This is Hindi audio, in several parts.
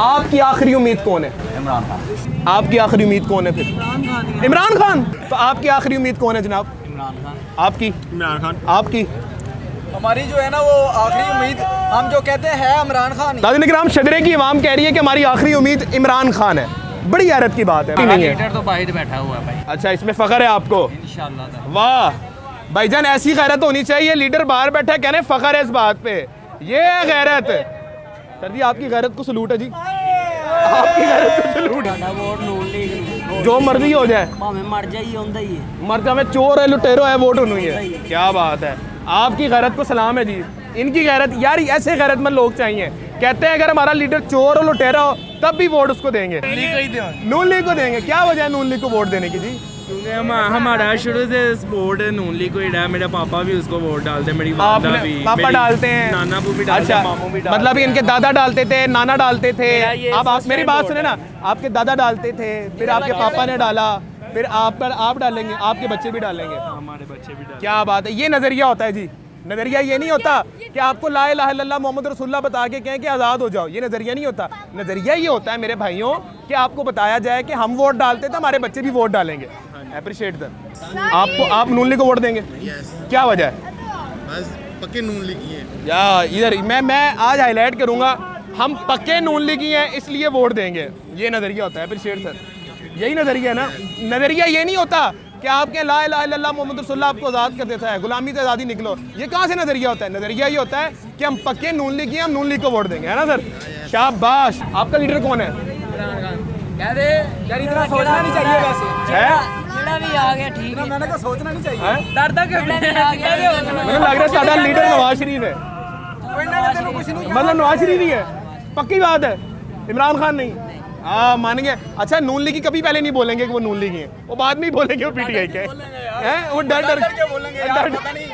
आपकी आखिरी उम्मीद कौन है? इमरान खान। आपकी आखिरी उम्मीद कौन है फिर? इमरान खान। तो आपकी आखिरी उम्मीद कौन है जनाब? इमरान खान। आपकी? इमरान खान। आपकी? हमारी जो है ना वो आखिरी उम्मीद हम जो कहते हैं इमरान खान। नाज़रीन किराम, शदरे की इमाम कह रही है कि हमारी आखिरी उम्मीद इमरान खान है। बड़ी हैरत की बात है। नहीं है लीडर तो बाहर बैठा हुआ है भाई। अच्छा, इसमें फ़ख्र है आपको? इंशाल्लाह। वाह भाईजान, ऐसी गैरत होनी चाहिए। लीडर बाहर बैठा है, कहने फ़ख्र है इस बात पे। ये है गैरत। सर जी, आपकी गैरत को सलूट है जी, आपकी गैरत को सलूट है। जो मर्जी हो जाए, मर जाइए मर जाए, चोर है लुटेरो है, वोट उन्हीं है। क्या बात है, आपकी गैरत को सलाम है जी। इनकी गैरत, यार ऐसे गैरतमंद लोग चाहिए। कहते हैं अगर हमारा लीडर चोर और लुटेरा हो तब भी वोट उसको देंगे, नून लीग को देंगे। क्या वजह है नून लीग को वोट देने की जी? क्योंकि हमारा शुरू से सपोर्ट नून लीग को ही रहा है। मेरा पापा भी उसको वोट डालते हैं, मेरी वालिदा भी, पापा डालते हैं, नाना भी डालते हैं, मामू भी डालते हैं। मतलब इनके दादा डालते थे, नाना डालते थे। अब आप मेरी बात सुने ना, आपके दादा डालते थे, फिर आपके पापा ने डाला, फिर आप डालेंगे, आपके बच्चे भी डालेंगे, हमारे बच्चे भी डालते। क्या बात है, ये नज़रिया होता है जी। नज़रिया ये नहीं होता कि आपको ला इलाहा इल्लल्लाह मोहम्मद रसूलुल्लाह बता के कहें कि आज़ाद हो जाओ। ये नज़रिया नहीं होता। नज़रिया ये होता है मेरे भाइयों कि आपको बताया जाए कि हम वोट डालते थे, हमारे बच्चे भी वोट डालेंगे। Appreciate that. आप नून लीग को वोट देंगे? क्या वजह है? बस पक्के नून लीग ही हैं। या इधर मैं आज हाईलाइट करूँगा, हम पक्के नून लीग ही हैं इसलिए वोट देंगे। ये नज़रिया होता है। अप्रिशिएट सर, यही नज़रिया है ना। नज़रिया ये नहीं होता कि आपके ला इलाहा इल्लल्लाह मोहम्मद रसूलुल्लाह आपको आज़ाद कर देता है, गुलामी से आज़ादी निकलो। ये कहाँ से नज़रिया होता है? नज़रिया ये होता है कि हम पक्के नून लीग ही हैं, हम नून लीग को वोट देंगे, है ना सर? शाबाश। आपका लीडर कौन है? यार इतना सोचना नहीं चाहिए वैसे है? भी आ गया ठीक है। मैंने कहा सोचना नहीं चाहिए। मुझे लग रहा है सादा लीडर नवाज शरीफ है, मतलब नवाज शरीफ ही है। पक्की बात है, इमरान खान नहीं। हाँ मान गए। अच्छा, नून लीग की कभी पहले नहीं बोलेंगे कि वो नून लीग हैं, वो बाद में ही बोलेंगे वो पीटीआई के हैं। वो डर के बोलेंगे यार, पता नहीं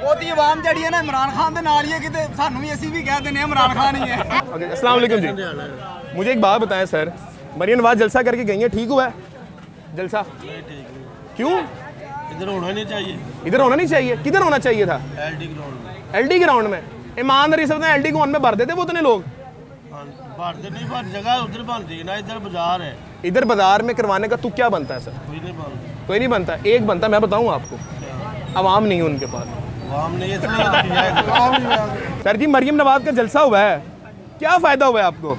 बहुत ही आवाम जड़ी है ना इमरान खान दे नाल ही है कि सानू भी ऐसी भी कह देने इमरान खान ही है। अस्सलाम वालेकुम जी, मुझे एक बात बताएं सर, मरियम नवाज जलसा करके गई है, ठीक हुआ है जलसा? क्यों? इधर होना नहीं चाहिए। इधर होना नहीं चाहिए? किधर होना चाहिए था? एलडी ग्राउंड में। ईमानदारी से बताएं, एलडी ग्राउंड में भर देते वो उतने लोग? भरते नहीं, पर जगह उधर बन रही है ना, इधर बाजार है। इधर बाजार में करवाने का तू क्या बनता है सर? कोई नहीं बनता। एक बनता, मैं बताऊँ आपको, अवाम नहीं है उनके पास। सर जी, मरियम नवाज का जलसा हुआ है, क्या फ़ायदा हुआ है आपको?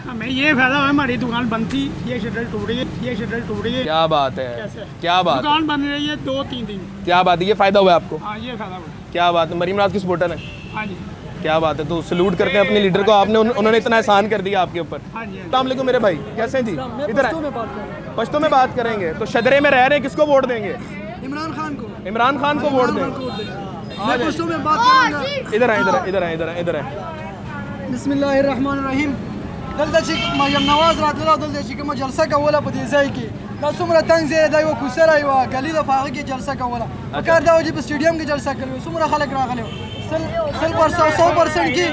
हमें ये फायदा हुआ, हमारी दुकान बंद थी, ये शटर टूट गई, ये शटर टूट गई। क्या बात है, क्या बात, दुकान बन रही है 2-3 दिन। क्या बात है, ये फ़ायदा हुआ है आपको? हाँ, ये फायदा हुआ। क्या बात है, मरियम नवाज की सपोर्टर है? हाँ जी। क्या बात है, तो सलूट करते हैं अपने लीडर को। आपने उन्होंने इतना एहसान कर दिया आपके ऊपर। अस्सलाम वालेकुम मेरे भाई, कैसे हैं जी? इधर पश्तो में बात करेंगे। तो शदरे में रह रहे हैं, किसको वोट देंगे? इमरान खान को। इमरान खान को वोट देंगे। में बात करूंगा। इधर है, इधर है, इधर है, इधर है, इधर है। बिस्मिल्लाहिर्रहमानिर्रहीम। दलदशी मरियम नवाज रातला दलदशी के जलसा का वाला पदीसाई की सुमरा तंग से दाई वो खुसर आई वा गली द फाग के जलसा का वाला कर दा जी स्टेडियम के जलसा कर सुमरा खलक राखले 100% की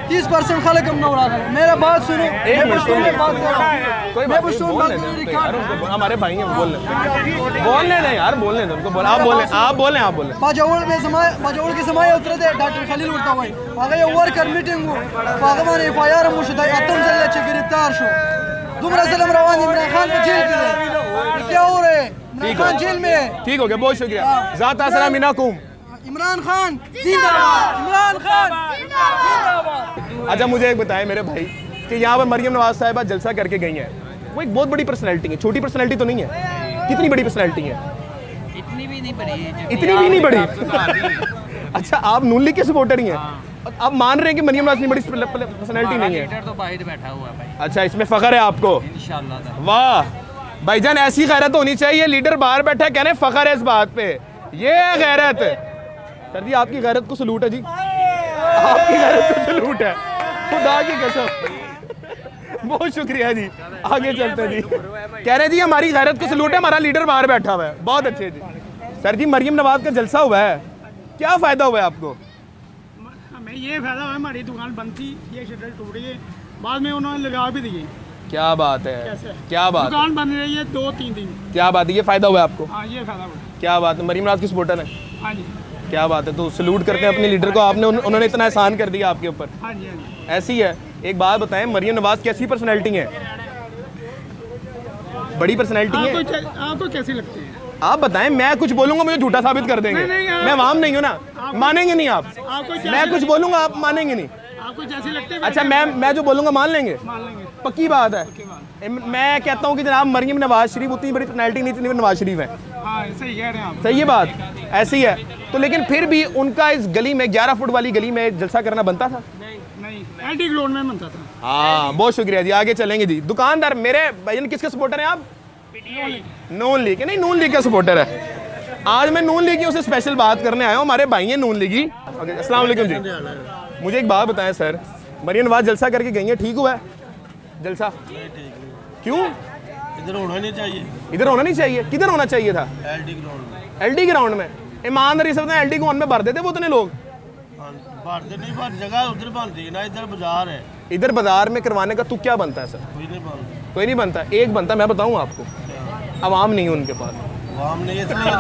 30% खलक हम ना राखले। मेरा बात सुनो, मैं पश्तो में बात कर रहा हूं। कोई बात नहीं, हमारे भाई हैं, बोलने दें यार, बोलने दें उनको। आप बोलें। बाजौल के समाये उतरे थे डॉक्टर खलील उड़ता हुआ आगे वर्कर मीटिंग हो पागमान एफआईआर मुशदा आतम जल्ले से गिरफ्तार शो दुमरा सलम रवान इमरान खान को जेल के क्या हो रहे? इमरान खान जेल में है। ठीक हो गया, बहुत शुक्रिया। ज़ाता सलाम मिनाकुम। इमरान खान जिंदाबाद, इमरान खान जिंदाबाद। अच्छा, मुझे एक बताएं मेरे भाई कि यहाँ पर मरियम नवाज साहिबा जलसा करके गई हैं, वो एक बहुत बड़ी पर्सनैलिटी है, छोटी पर्सनैलिटी तो नहीं है। कितनी बड़ी पर्सनैलिटी है? इतनी भी नहीं बड़ी। इतनी भी नहीं बड़ी। अच्छा, आप नून लीग के सपोर्टर ही हैं, आप मान रहे हैं कि मरियम नवाज इतनी बड़ी पर्सनैलिटी नहीं है? लीडर तो बाहर बैठा हुआ है भाई। अच्छा, इसमें फ़ख्र है आपको? इंशाल्लाह। वाह भाईजान, ऐसी गैरत होनी चाहिए। लीडर बाहर बैठा है, कहने फ़ख्र है इस बात पे। ये है गैरत। सर जी, आपकी गैरत को सलूट है जी, आपकी गैरत को सलूट है, खुदा की कसम। बहुत शुक्रिया जी, आगे चलते हैं जी। कह रहे जी हमारी गैरत को सलूट है, हमारा लीडर बाहर बैठा हुआ है। बहुत अच्छे जी। सर जी, मरियम नवाज का जलसा हुआ है, क्या फ़ायदा हुआ है आपको? हमें ये फायदा हुआ, हमारी दुकान बंद थी, ये शटर टूट गई, बाद में उन्होंने लगा भी दिए। क्या बात है, क्या बात, दुकान बन रही है 2-3 दिन। क्या बात है, ये फ़ायदा हुआ है आपको? हाँ, ये फायदा हुआ। क्या बात है, मरियम नवाज की सपोर्टर है? हाँ जी। क्या बात है, तो सलूट करते हैं अपने लीडर को। आपने उन्होंने इतना एहसान कर दिया आपके ऊपर। हाँ जी, हाँ जी। ऐसी है, एक बात बताएं, मरियम नवाज कैसी पर्सनैलिटी है? बड़ी पर्सनैलिटी है। आपको कैसी लगती है? आप बताएं, मैं कुछ बोलूंगा मुझे झूठा साबित कर देंगे। मैं आवाम नहीं हूँ ना, मानेंगे नहीं आप। मैं कुछ बोलूंगा आप मानेंगे नहीं। आपको जैसी लगती है अच्छा, मैं जो बोलूंगा मान लेंगे? पक्की बात है। मैं कहता हूँ कि जनाब मरियम नवाज शरीफ उतनी बड़ी पर्सनैलिटी नहीं जितनी नवाज शरीफ है। सही कह रहे हैं आप। सही है बात, ऐसी है। तो लेकिन फिर भी उनका इस गली में 11 फुट वाली गली में जलसा करना बनता था? नहीं, एंटी ग्राउंड में बनता था। हाँ, बहुत शुक्रिया जी। आगे चलेंगे जी। दुकानदार मेरे भाई किसके सपोर्टर हैं आप? नून लीग। नहीं, नून लीग का सपोर्टर है। आज मैं नून लीग की उससे स्पेशल बात करने आया हूँ। हमारे भाई हैं नून लीगी। अस्सलाम वालेकुम जी। मुझे एक बात बताएं सर, मरियम नवाज जलसा करके गई है, ठीक हुआ है जलसा? क्यों? इधर होना नहीं चाहिए। इधर होना नहीं चाहिए? किधर होना चाहिए था? एलडी ग्राउंड में। एलडी ग्राउंड में? ईमानदारी से बताएं, एलडी ग्राउंड में भर देते वो उतने लोग? भरते नहीं, पर जगह उधर बन रही है ना, इधर बाजार है। इधर बाजार में करवाने का तू क्या बनता है सर? कोई नहीं बनता। कोई नहीं बनता। एक बनता, मैं बताऊँ आपको, अवाम नहीं है उनके पास। आवाम नहीं, इसलिए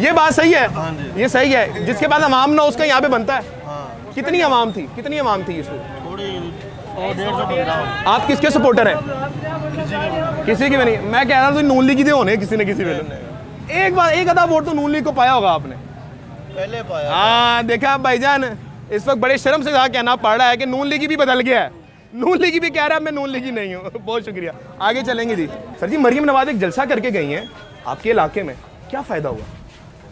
ये बात सही है। हाँ जी। ये सही है। जिसके पास अवाम ना उसका यहाँ पे बनता है। हाँ, कितनी अवाम थी? कितनी अवाम थी इसमें? थोड़ी 100-150 बंदा हो। आप किसके सपोर्टर हैं? किसी की भी नहीं। मैं कह रहा हूँ नून लीग के होने किसी न किसी वेले। एक बार एक आधा वोट तो नून लीग को पाया होगा आपने। पहले पाया। हाँ, देखा भाईजान, इस वक्त बड़े शर्म से कहना पड़ रहा है कि नून लीग भी बदल गया है। नून लीग भी कह रहा है मैं नून लीग नहीं हूँ। बहुत शुक्रिया। आगे चलेंगे जी। सर जी, मरियम नवाज एक जलसा करके गई हैं आपके इलाके में, क्या फ़ायदा हुआ?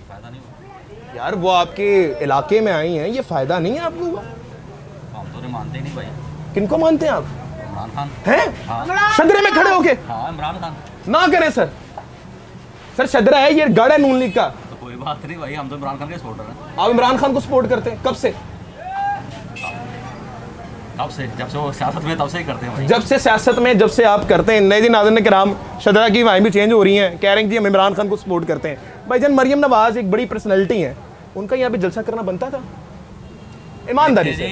फायदा नहीं हुआ यार वो आपके इलाके में आई हैं, ये फ़ायदा नहीं है आपको हुआ? हम तो नहीं मानते नहीं भाई। किनको मानते हैं आप? इमरान खान। हैं? हाँ शदरे में खड़े होके? हाँ, इमरान खान। ना करें सर। सर शदरा है, ये गढ़ है नून लीग का। तो कोई बात नहीं भाई, हम तो इमरान खान के सपोर्टर हैं। आप इमरान खान को सपोर्ट करते हैं? कब से? कब से? जब से वो सियासत में, तब से ही करते हैं भाई। जब से सियासत में, जब से आप करते हैं। नए दिन नाज़रीन किराम, शदरा की वाइं भी चेंज हो रही हैं, कह रहे हैं कि हम इमरान खान को सपोर्ट करते हैं। भाईजान मरियम नवाज एक बड़ी पर्सनैलिटी है, उनका यहाँ पे जलसा करना बनता था ईमानदारी से?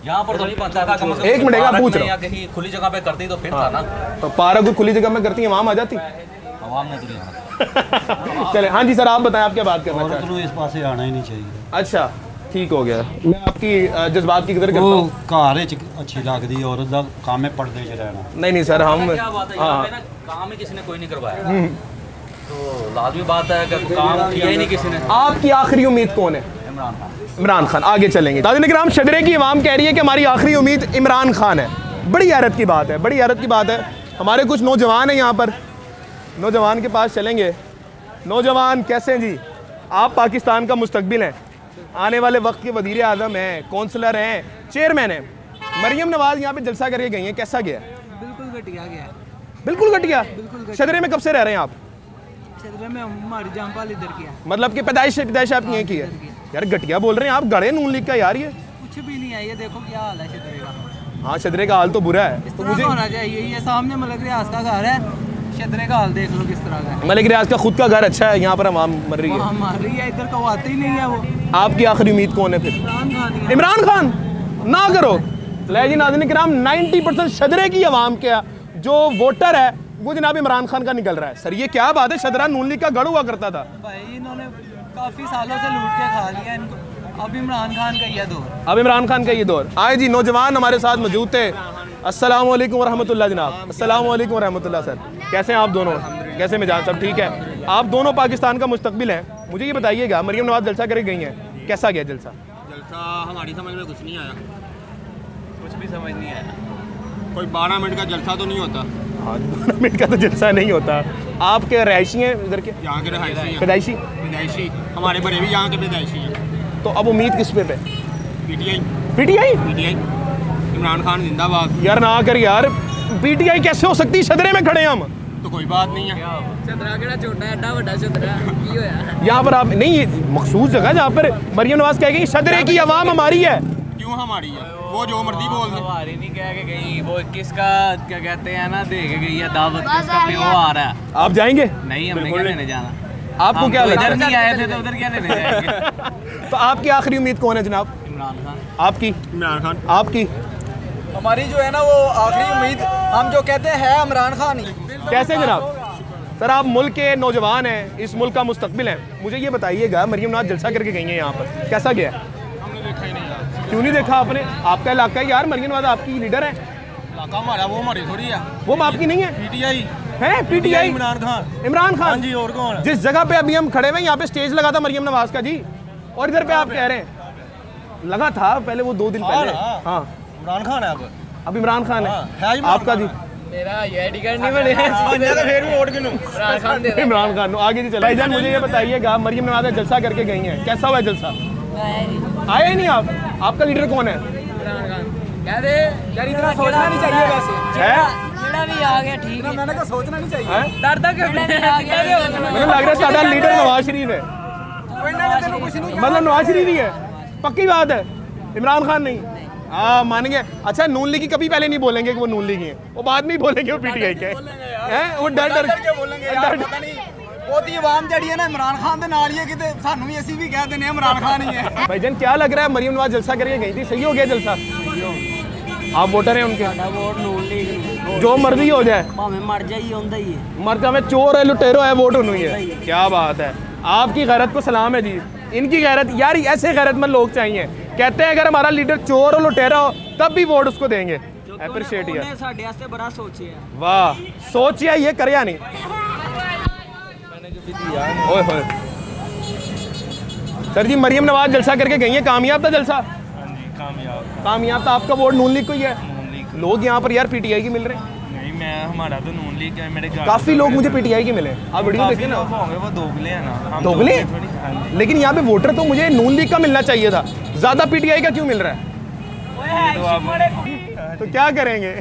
यहाँ पर तो नहीं बनता था। कम से कम एक मिनट, आप पूछ रहा हूँ। या कहीं खुली जगह पे करती तो फिर था ना। तो पार्क को खुली जगह में करती अवाम आ जाती। अवाम ने तो नहीं आना। चले, हाँ जी सर, आप बताएं, आप क्या बात करना चाहते हैं? इस पास से आना ही नहीं चाहिए। अच्छा, ठीक हो गया। मैं आपकी जज्बात की कदर करता हूँ। घर अच्छी लगती औरत का काम है पर्दे च रहना। नहीं सर, हम क्या बात है, यहाँ पे ना काम ही किसी ने कोई नहीं करवाया। तो लाजमी बात है कि काम किया ही नहीं किसी ने। आपकी आखिरी उम्मीद कौन है? इमरान खान। इमरान खान। आगे चलेंगे। नाज़रीन किराम, शदरे की आवाम कह रही है कि हमारी आखिरी उम्मीद इमरान खान है। बड़ी हैरत की बात है, बड़ी हैरत की बात है। हमारे कुछ नौजवान हैं यहाँ पर, नौजवान के पास चलेंगे। नौजवान कैसे हैं जी? आप पाकिस्तान का मुस्तकबिल हैं, आने वाले वक्त के वज़ीर आज़म हैं, कौंसलर हैं, चेयरमैन हैं। मरियम नवाज यहाँ पे जलसा करके गई हैं, कैसा गया? बिल्कुल घटिया गया। बिल्कुल घटिया। शदरे में कब से रह रहे हैं आप? शदरे में हमारी जामपाल इधर किया। मतलब कि पैदाइश आपकी यहीं की है? यार घटिया बोल रहे हैं आप, गड़े नून लीग का यार ये। कुछ भी नहीं है, ये देखो क्या हाल है शदरे का। हाँ, शदरे का हाल तो बुरा है। इस तो तरह मुझे का होना चाहिए। ये सामने मलिक रियाज का घर है, शदरे का हाल देख लो किस तरह का है। मलिक रियाज का खुद का घर अच्छा है, यहाँ पर आवाम मर रही है। वहाँ मार रही है, इधर का वो आते ही नहीं है। वो आपकी आखिरी उम्मीद कौन है फिर? इमरान खान ही है। इमरान खान ना करो। जी नाज़रीन किराम, 90% शदरे की आवाम का जो वोटर है वो जनाब इमरान खान का निकल रहा है। सर ये क्या बात है? शदरा नून लीग का गढ़ हुआ करता था भाई, इन्होंने काफी सालों से लूट के खा लिया इनको। अब इमरान खान का ये दौर। अब इमरान खान का ये दौर। आए जी, नौजवान हमारे साथ मौजूद थे। अस्सलाम वालेकुम वरहमतुल्लाह जनाब। अस्सलाम वालेकुम वरहमतुल्लाह सर, कैसे हैं आप दोनों? कैसे मिजाज? सब ठीक है? आप दोनों पाकिस्तान का मुस्तकबिल हैं, मुझे ये बताइएगा, मरियम नवाज जलसा करके गई हैं, कैसा गया जलसा? जलसा हमारी समझ में कुछ नहीं आया। कुछ भी समझ नहीं आया। कोई 12 मिनट का जलसा तो नहीं होता। हाँ, 12 मिनट का तो जलसा नहीं होता। आपके रहायशी हैं इधर के? यहाँ के रहायशी हैं। पैदाइशी? पैदाइशी हमारे बड़े भी यहाँ के पैदाइशी हैं। तो अब उम्मीद किस पे? PTI. PTI? PTI, Imran Khan जिंदाबाद। यार ना कर यार, पीटीआई कैसे हो सकती? शदरे में खड़े हम। तो कोई बात नहीं है। चदरा केड़ा छोटा है, एडा बड़ा चदरा की होया। यहाँ पर आप नहीं, ये मखसूस जगह जहाँ पर मरियम नवाज कह गई शदरे की आवाम हमारी है। क्यों हमारी है? वो जो मर्जी बोल दे। हमारी नहीं कह के गई, वो किसका क्या कहते हैं ना, दे के गई है दावत, किसका प्यो आ रहा है। आप जाएंगे? नहीं, हमने क्या लेने जाना। आपको क्या लगता इधर है? नहीं आए थे तो उधर क्या लेने जाएंगे। तो आपकी आखिरी उम्मीद कौन है जनाब? इमरान खान। आपकी? इमरान खान। आपकी? हमारी जो है ना वो आखिरी उम्मीद हम जो कहते हैं है इमरान खान ही। कैसे जनाब? सर आप मुल्क के नौजवान हैं, इस मुल्क का मुस्तकबिल हैं, मुझे ये बताइएगा, मरियम नवाज जलसा करके गई हैं यहाँ पर, कैसा गया? हमने देखा ही नहीं यार। क्यों नहीं देखा आपने? आपका इलाका है यार, मरियम नवाज आपकी लीडर है। इलाका हमारा, वो हमारी थोड़ी है। वो आपकी नहीं है? पीटीआई है पीटीआई। इमरान खान। इमरान खान जी, और कौन? जिस जगह पे अभी हम खड़े हुए यहाँ पे स्टेज लगा था मरियम नवाज का जी, और इधर पे आप कह रहे हैं लगा था पहले, वो 2 दिन पहले। हाँ इमरान खान है अब इमरान खान है आपका जी। मेरा ये टिकट नहीं बने तो फिर भी वोट किनू? इमरान खान दे इमरान खान आगे जी चला। भाईजान मुझे ये बताइएगा, मरियम नवाज जलसा करके गई हैं, कैसा हुआ जलसा? आए ही नहीं आप? आपका लीडर कौन है? इमरान खान कह दे यार, इतना सोचना नहीं चाहिए वैसे है जेड़ा भी आ गया ठीक है, मैंने कहा सोचना नहीं चाहिए। हैं? डर तक आ गया मुझे लग रहा है साਡਾ लीडर नवाज शरीफ है, मतलब नवाज शरीफ ही है, पक्की बात है, इमरान खान नहीं। हाँ मान गए। अच्छा नून लीग की कभी पहले नहीं बोलेंगे कि वो नून लीग हैं, वो बाद में ही बोलेंगे वो पीटीआई के हैं, वो डर के बोलेंगे। ਉਹਦੀ ਆਵਾਮ ਜਿਹੜੀ ਹੈ ਨਾ ਇਮਰਾਨ ਖਾਨ ਦੇ ਨਾਲ ਹੀ ਹੈ, ਕਿਤੇ ਸਾਨੂੰ ਵੀ ਅਸੀਂ ਵੀ ਕਹਿ ਦਿੰਦੇ ਹਾਂ ਇਮਰਾਨ ਖਾਨ ਹੀ ਹੈ। भाईजान क्या लग रहा है, मरियम नवाज जलसा करके गई थी, सही हो गया जलसा? आप वोटर हैं उनके? वोट नून लीग जो मर्जी हो जाए, भाਵੇਂ मर जाइए ਹੁੰਦਾ ही है। मर्द हमें चोर है लुटेरो है वोट उन्हीं है। क्या बात है, आपकी गैरत को सलाम है जी। इनकी गैरत यार, ऐसे गैरतमंद लोग चाहिए। कहते हैं अगर हमारा लीडर चोर और लुटेरा हो तब भी वोट उसको देंगे। एप्रिशिएट यार, ਸਾਡੇ ਵਾਸਤੇ ਬੜਾ ਸੋਚਿਆ। वाह सोचिया ये करया नहीं। ओए होए सर जी, मरियम नवाज जलसा करके गई है, कामयाब था जलसा? कामयाब था। आपका वोट नून लीग को ही है? लोग यहाँ पर यार पीटीआई की मिल रहे हैं। नहीं, मैं हमारा तो नून लीग है। मेरे काफी लोग मुझे पीटीआई के मिले। आप वीडियो देखिए ना, वो दोगले हैं ना, हम दोगले? लेकिन यहाँ पे वोटर तो मुझे नून लीग का मिलना चाहिए था, ज्यादा पीटीआई का क्यों मिल रहा है? तो क्या करेंगे?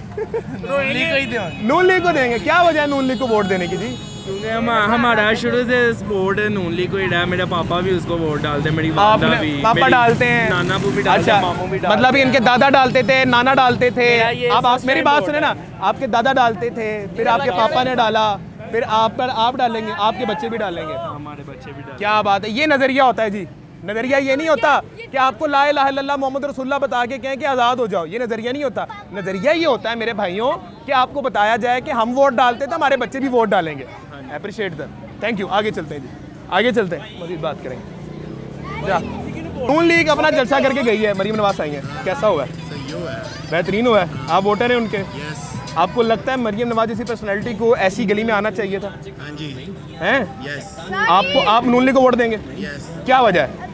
नून लीग को देंगे। क्या वजह है नून लीग को वोट देने की जी? क्योंकि हमारा शुरू से सपोर्ट नून लीग को ही रहा। मेरा पापा भी उसको वोट डालते हैं, मेरी वादा भी, पापा डालते हैं, नाना भी डालते अच्छा, हैं, मामू भी डालते मतलब इनके दादा डालते थे, नाना डालते थे। अब आप मेरी बात सुने ना, आपके दादा डालते थे, फिर आपके पापा ने डाला, फिर आप डालेंगे, आपके बच्चे भी डालेंगे। हमारे बच्चे भी डालते। क्या बात है, ये नज़रिया होता है जी। नज़रिया ये नहीं होता कि आपको ला इलाहा इल्लल्लाह मोहम्मद रसूलुल्लाह बता के कहें कि आज़ाद हो जाओ, ये नज़रिया नहीं होता। नज़रिया ये होता है मेरे भाइयों कि आपको बताया जाए कि हम वोट डालते तो हमारे बच्चे भी वोट डालेंगे। Appreciate them, thank you. आगे चलते हैं जी, आगे चलते हैं, मज़ीद बात करेंगे। जा नून लीग अपना जलसा करके गई है, मरियम नवाज आई है, कैसा हुआ है? सही हुआ है। बेहतरीन हुआ है। आप वोटर हैं उनके? यस। आपको लगता है मरियम नवाज जैसी पर्सनैलिटी को ऐसी गली में आना चाहिए था? हाँ जी। हैं? यस। आप नून लीग को वोट देंगे? यस। क्या वजह है?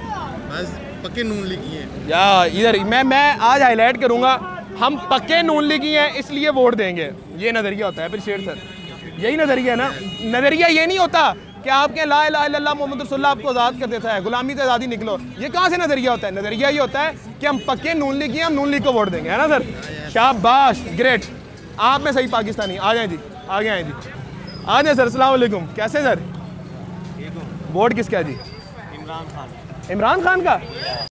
बस पक्के नून लीग ही है। या इधर मैं आज हाईलाइट करूंगा, हम पक्के नून लीगी हैं इसलिए वोट देंगे। ये नज़रिया होता है। फिर शेर सर, यही नज़रिया है ना। नज़रिया ये नहीं होता कि आपके ला इलाहा इल्लल्लाह मोहम्मद रसूलुल्लाह आपको आज़ाद कर देता है, गुलामी से आज़ादी निकलो। ये कहाँ से नज़रिया होता है? नज़रिया ये होता है कि हम पक्के नून लीगी हैं, हम नून लीग को वोट देंगे, है ना सर? शाबाश, ग्रेट। आप में सही पाकिस्तानी। आ जाए जी, आगे आए जी, आ जाए सर। अस्सलाम वालेकुम, कैसे सर? वोट किसका जी? इमरान खान। इमरान खान का?